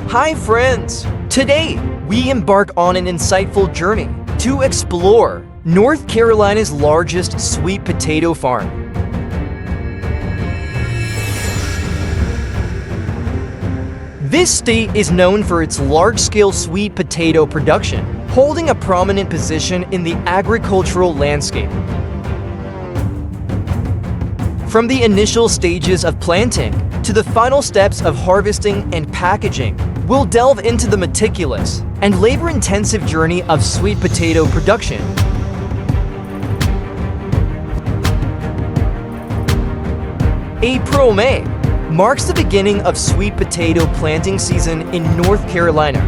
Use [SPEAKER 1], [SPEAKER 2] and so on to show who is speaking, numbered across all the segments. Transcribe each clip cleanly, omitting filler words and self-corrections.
[SPEAKER 1] Hi friends! Today, we embark on an insightful journey to explore North Carolina's largest sweet potato farm. This state is known for its large-scale sweet potato production, holding a prominent position in the agricultural landscape. From the initial stages of planting to the final steps of harvesting and packaging, we'll delve into the meticulous and labor-intensive journey of sweet potato production. April-May marks the beginning of sweet potato planting season in North Carolina.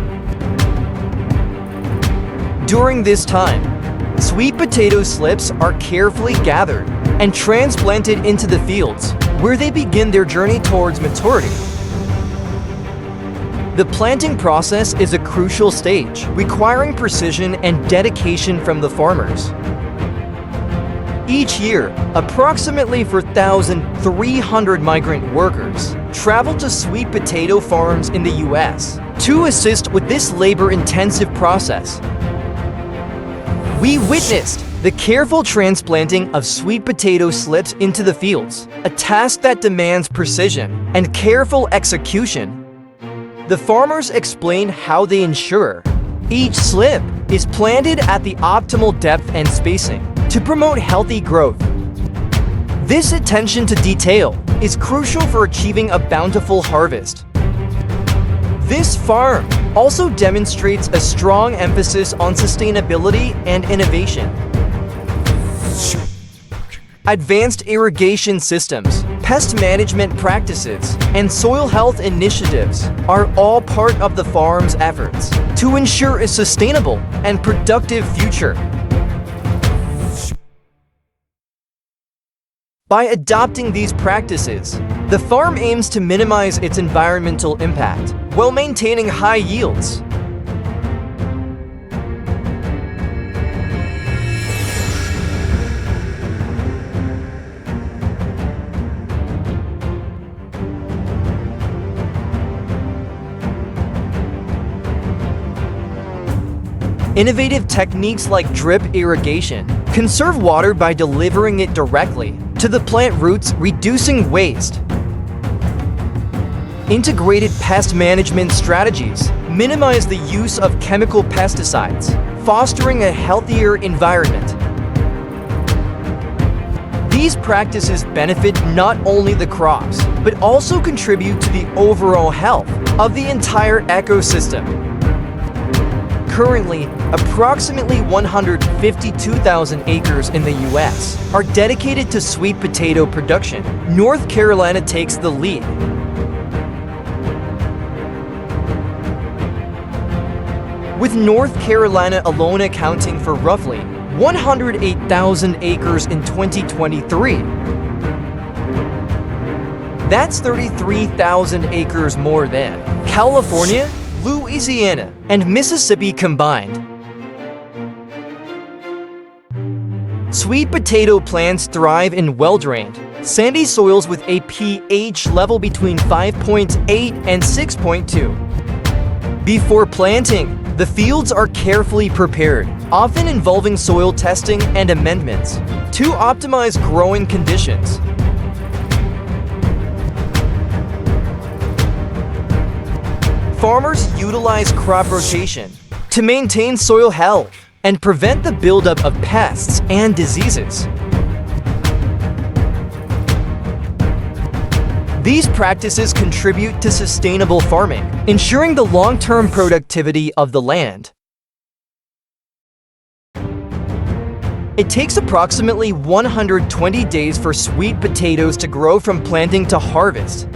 [SPEAKER 1] During this time, sweet potato slips are carefully gathered and transplanted into the fields, where they begin their journey towards maturity. The planting process is a crucial stage, requiring precision and dedication from the farmers. Each year, approximately 4,300 migrant workers travel to sweet potato farms in the U.S. to assist with this labor-intensive process. We witnessed the careful transplanting of sweet potato slips into the fields, a task that demands precision and careful execution. The farmers explain how they ensure each slip is planted at the optimal depth and spacing to promote healthy growth. This attention to detail is crucial for achieving a bountiful harvest. This farm also demonstrates a strong emphasis on sustainability and innovation. Advanced irrigation systems, pest management practices, and soil health initiatives are all part of the farm's efforts to ensure a sustainable and productive future. By adopting these practices, the farm aims to minimize its environmental impact while maintaining high yields. Innovative techniques like drip irrigation conserve water by delivering it directly to the plant roots, reducing waste. Integrated pest management strategies minimize the use of chemical pesticides, fostering a healthier environment. These practices benefit not only the crops, but also contribute to the overall health of the entire ecosystem. Currently, approximately 152,000 acres in the U.S. are dedicated to sweet potato production. North Carolina takes the lead. With North Carolina alone accounting for roughly 108,000 acres in 2023. That's 33,000 acres more than California, Louisiana, and Mississippi combined. Sweet potato plants thrive in well-drained, sandy soils with a pH level between 5.8 and 6.2. Before planting, the fields are carefully prepared, often involving soil testing and amendments, to optimize growing conditions. Farmers utilize crop rotation to maintain soil health and prevent the buildup of pests and diseases. These practices contribute to sustainable farming, ensuring the long-term productivity of the land. It takes approximately 120 days for sweet potatoes to grow from planting to harvest.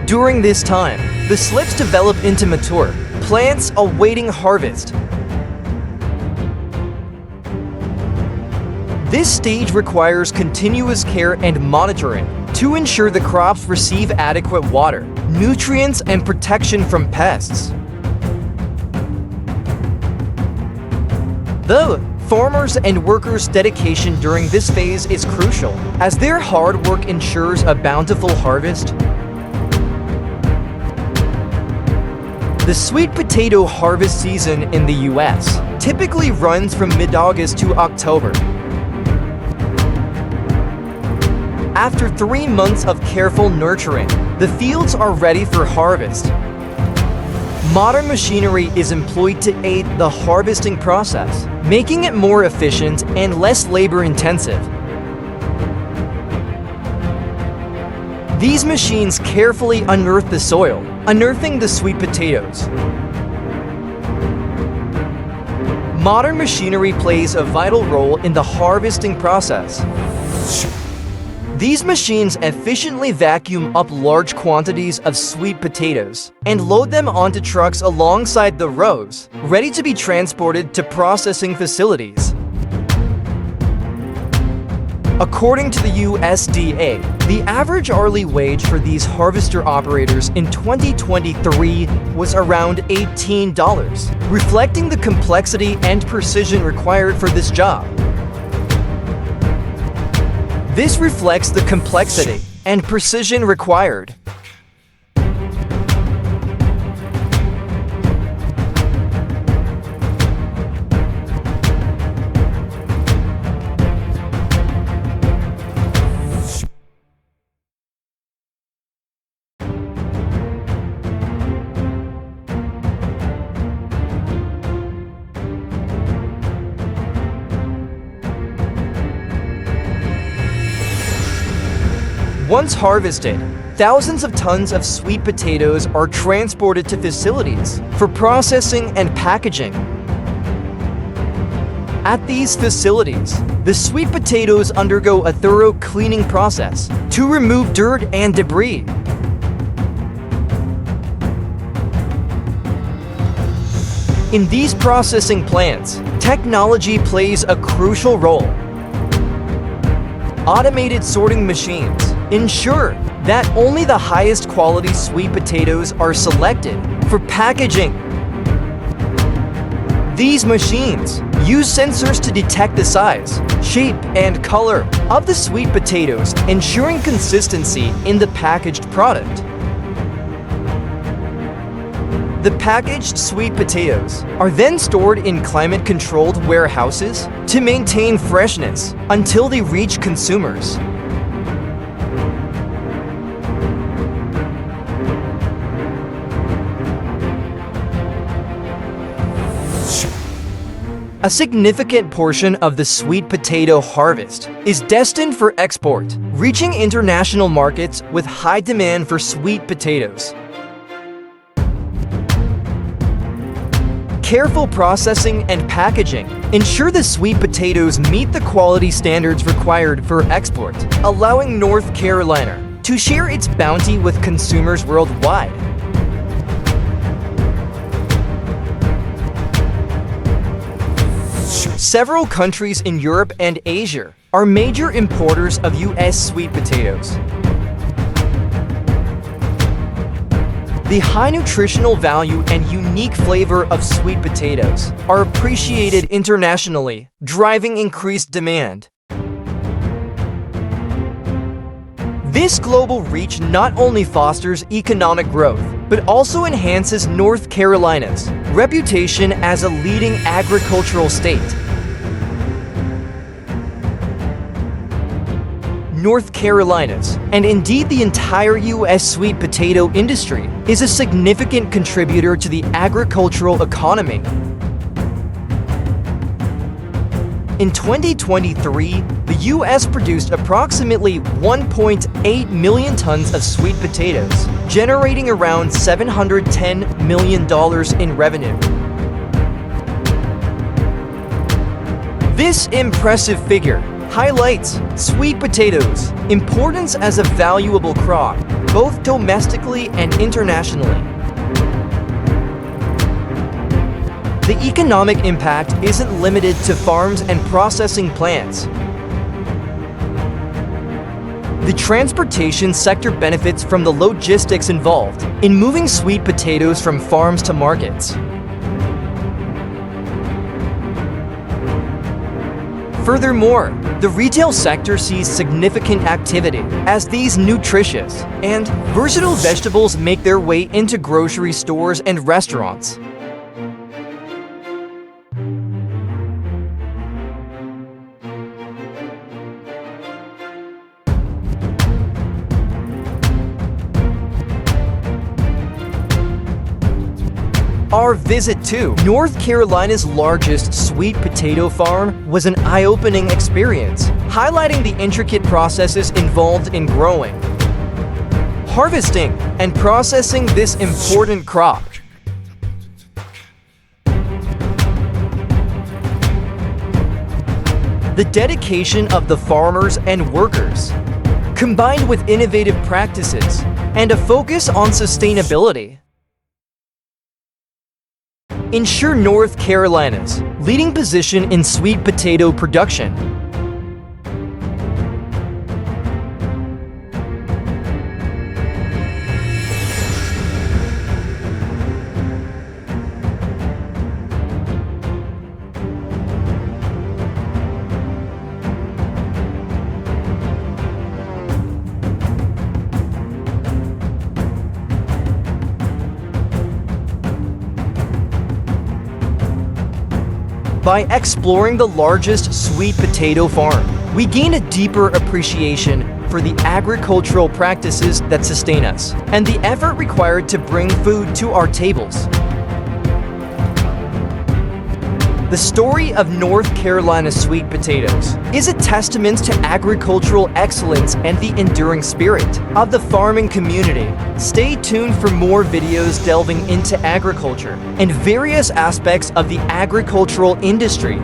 [SPEAKER 1] During this time, the slips develop into mature plants awaiting harvest. This stage requires continuous care and monitoring to ensure the crops receive adequate water, nutrients, and protection from pests. The farmers' and workers' dedication during this phase is crucial, as their hard work ensures a bountiful harvest. The sweet potato harvest season in the US typically runs from mid-August to October. After 3 months of careful nurturing, the fields are ready for harvest. Modern machinery is employed to aid the harvesting process, making it more efficient and less labor-intensive. These machines carefully unearth the soil, unearthing the sweet potatoes. Modern machinery plays a vital role in the harvesting process. These machines efficiently vacuum up large quantities of sweet potatoes and load them onto trucks alongside the rows, ready to be transported to processing facilities. According to the USDA, the average hourly wage for these harvester operators in 2023 was around $18, reflecting the complexity and precision required for this job. This reflects the complexity and precision required. Once harvested, thousands of tons of sweet potatoes are transported to facilities for processing and packaging. At these facilities, the sweet potatoes undergo a thorough cleaning process to remove dirt and debris. In these processing plants, technology plays a crucial role. Automated sorting machines ensure that only the highest quality sweet potatoes are selected for packaging. These machines use sensors to detect the size, shape, and color of the sweet potatoes, ensuring consistency in the packaged product. The packaged sweet potatoes are then stored in climate-controlled warehouses to maintain freshness until they reach consumers. A significant portion of the sweet potato harvest is destined for export, reaching international markets with high demand for sweet potatoes. Careful processing and packaging ensure the sweet potatoes meet the quality standards required for export, allowing North Carolina to share its bounty with consumers worldwide. Several countries in Europe and Asia are major importers of U.S. sweet potatoes. The high nutritional value and unique flavor of sweet potatoes are appreciated internationally, driving increased demand. This global reach not only fosters economic growth, but also enhances North Carolina's reputation as a leading agricultural state. North Carolina's, and indeed the entire U.S. sweet potato industry, is a significant contributor to the agricultural economy. In 2023, the U.S. produced approximately 1.8 million tons of sweet potatoes, generating around $710 million in revenue. This impressive figure highlights sweet potatoes' importance as a valuable crop, both domestically and internationally. The economic impact isn't limited to farms and processing plants. The transportation sector benefits from the logistics involved in moving sweet potatoes from farms to markets. Furthermore, the retail sector sees significant activity as these nutritious and versatile vegetables make their way into grocery stores and restaurants. Our visit to North Carolina's largest sweet potato farm was an eye-opening experience, highlighting the intricate processes involved in growing, harvesting, and processing this important crop. The dedication of the farmers and workers, combined with innovative practices and a focus on sustainability, ensure North Carolina's leading position in sweet potato production. By exploring the largest sweet potato farm, we gain a deeper appreciation for the agricultural practices that sustain us and the effort required to bring food to our tables. The story of North Carolina's sweet potatoes is a testament to agricultural excellence and the enduring spirit of the farming community. Stay tuned for more videos delving into agriculture and various aspects of the agricultural industry.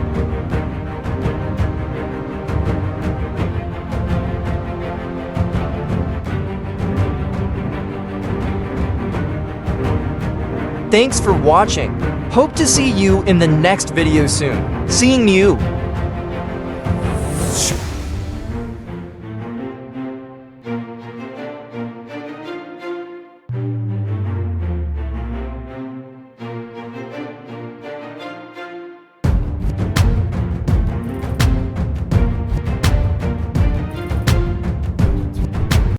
[SPEAKER 1] Thanks for watching. Hope to see you in the next video soon. Seeing you.